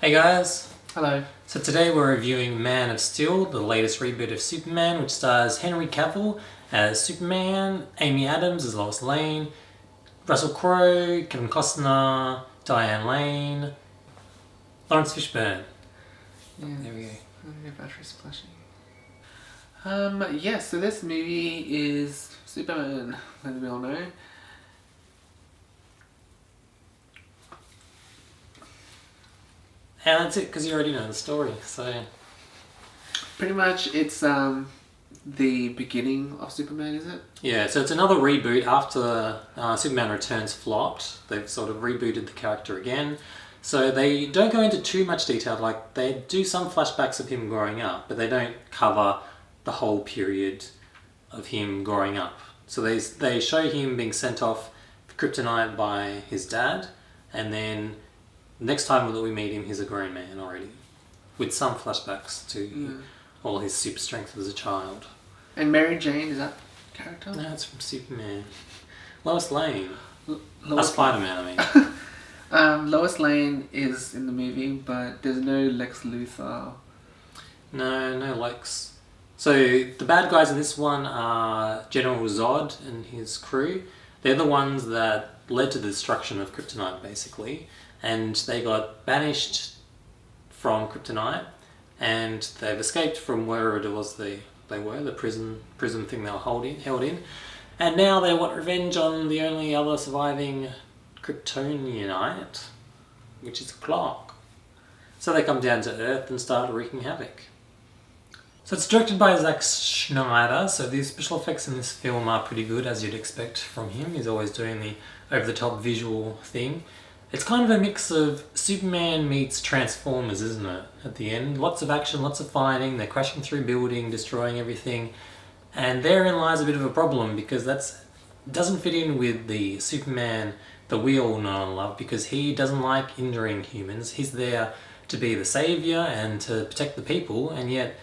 Hey guys! Hello. So today we're reviewing Man of Steel, the latest reboot of Superman, which stars Henry Cavill as Superman, Amy Adams as Lois Lane, Russell Crowe, Kevin Costner, Diane Lane, Lawrence Fishburne. Yeah. There we go. Your battery's flashing. So this movie is Superman, as we all know. And that's it, because you already know the story, so... Pretty much it's the beginning of Superman, is it? Yeah, so it's another reboot after Superman Returns flopped. They've sort of rebooted the character again. So they don't go into too much detail, like they do some flashbacks of him growing up, but they don't cover the whole period of him growing up. So they show him being sent off Kryptonite by his dad, and then next time that we meet him, he's a grown man already, with some flashbacks to all his super strength as a child. And Mary Jane, is that character? No, it's from Superman. Lois Lane. Lois Spider-Man, I mean. Lois Lane is in the movie, but there's no Lex Luthor. No Lex. So the bad guys in this one are General Zod and his crew. They're the ones that led to the destruction of Kryptonite, basically. And they got banished from Kryptonite, and they've escaped from wherever it was they were, the prison thing they were held in. And now they want revenge on the only other surviving Kryptonianite, which is Clark. So they come down to Earth and start wreaking havoc. So it's directed by Zack Snyder, so the special effects in this film are pretty good, as you'd expect from him. He's always doing the over-the-top visual thing. It's kind of a mix of Superman meets Transformers, isn't it? At the end, lots of action, lots of fighting, they're crashing through buildings, destroying everything. And therein lies a bit of a problem, because that doesn't fit in with the Superman that we all know and love, because he doesn't like injuring humans. He's there to be the saviour and to protect the people, and yet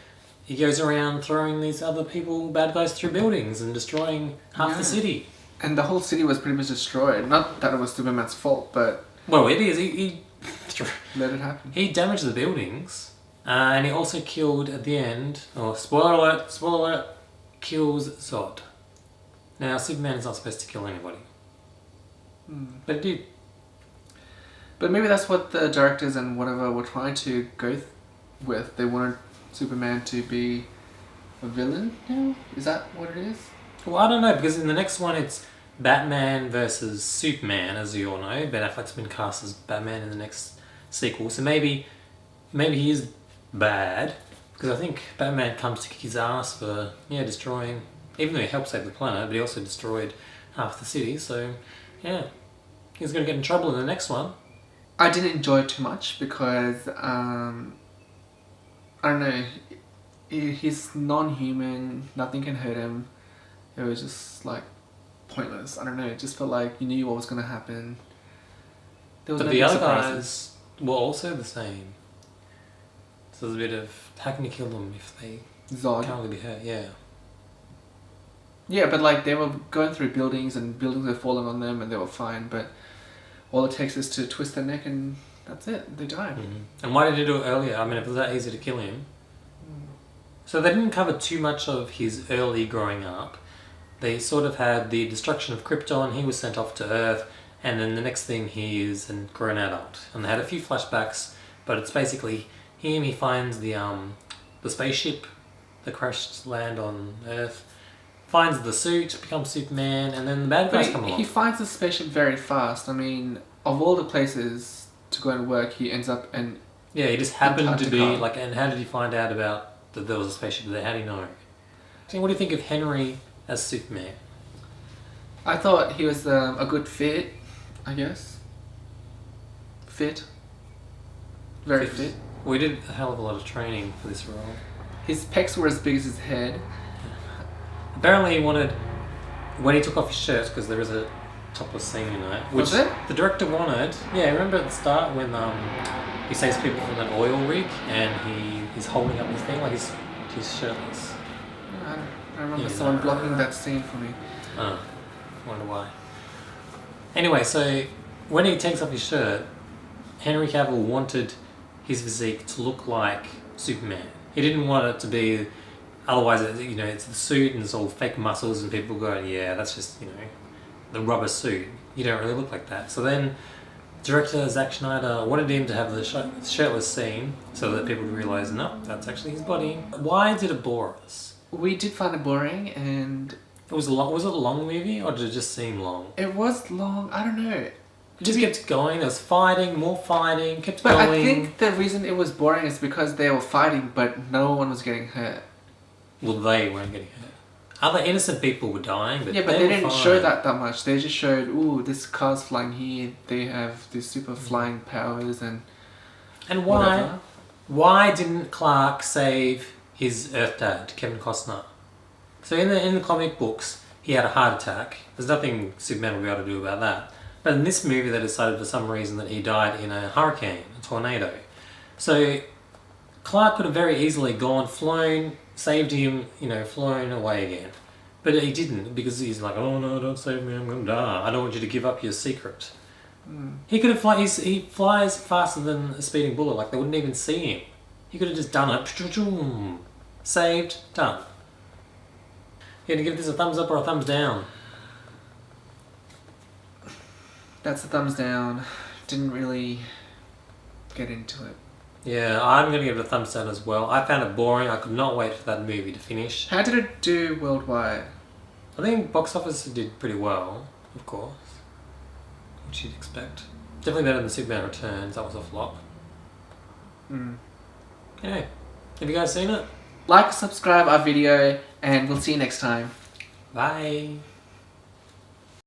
he goes around throwing these other people, bad guys, through buildings and destroying half the city. And the whole city was pretty much destroyed. Not that it was Superman's fault, but... Well, it is. He let it happen. He damaged the buildings, and he also killed at the end, spoiler alert, kills Zod. Now, Superman is not supposed to kill anybody. But he did. But maybe that's what the directors and whatever were trying to go with. They wanted Superman to be a villain now? Is that what it is? Well, I don't know, because in the next one it's Batman versus Superman, as you all know. Ben Affleck's been cast as Batman in the next sequel, so maybe he is bad, because I think Batman comes to kick his ass for destroying, even though he helped save the planet, but he also destroyed half the city, so yeah, he's going to get in trouble in the next one. I didn't enjoy it too much because I don't know, he's non-human, nothing can hurt him. It was just like pointless. I don't know, it just felt like you knew what was going to happen. But the other guys were also the same. So there's a bit of, how can you kill them if they can't really be hurt? Yeah, but like they were going through buildings and buildings were falling on them and they were fine, but all it takes is to twist their neck and that's it, they die. And why did they do it earlier? I mean, if it was that easy to kill him. So they didn't cover too much of his early growing up. They sort of had the destruction of Krypton, he was sent off to Earth, and then the next thing he is a grown adult. And they had a few flashbacks, but it's basically him, he finds the spaceship that crashed land on Earth, finds the suit, becomes Superman, and then the bad guys come along. He finds the spaceship very fast. I mean, of all the places to go and work, he ends up in... Yeah, he just happened to be, like, and how did he find out about that there was a spaceship there? How do you know? So what do you think of Henry as Superman? I thought he was a good fit, I guess. Very fit. We did a hell of a lot of training for this role. His pecs were as big as his head. Apparently he wanted, when he took off his shirt, because there is a topless scene in it, which was it? The director wanted. Yeah, remember at the start when he saves people from that oil rig and he's holding up the thing like he's shirtless. I remember someone blocking that scene for me. Oh, wonder why. Anyway, so when he takes off his shirt, Henry Cavill wanted his physique to look like Superman. He didn't want it to be, otherwise, it's the suit and it's all fake muscles and people going, yeah, that's just, the rubber suit. You don't really look like that. So then director Zack Snyder wanted him to have the shirtless scene so that people would realise, no, that's actually his body. Why did it bore us? We did find it boring, and Was it a long movie, or did it just seem long? it was long. I don't know. It just kept going. There was fighting, more fighting, kept But going. I think the reason it was boring is because they were fighting, but no one was getting hurt. Well, they weren't getting hurt. Other innocent people were dying, but Yeah, but they they were didn't fine. show that much. They just showed, ooh, this car's flying here. They have these super flying powers and And whatever. why didn't Clark save his Earth dad, Kevin Costner? So in the comic books, he had a heart attack. There's nothing Superman will be able to do about that. But in this movie, they decided for some reason that he died in a hurricane, a tornado. So Clark could have very easily flown, saved him, flown away again. But he didn't, because he's like, oh no, don't save me, I'm going to die. I don't want you to give up your secret. He could have he flies faster than a speeding bullet, like they wouldn't even see him. He could have just done it. Saved, done. You had to give this a thumbs up or a thumbs down. That's a thumbs down. Didn't really get into it. Yeah, I'm going to give it a thumbs down as well. I found it boring. I could not wait for that movie to finish. How did it do worldwide? I think box office did pretty well, of course. Which you'd expect. Definitely better than Superman Returns. That was a flop. Anyway, have you guys seen it? Like, subscribe our video, and we'll see you next time. Bye.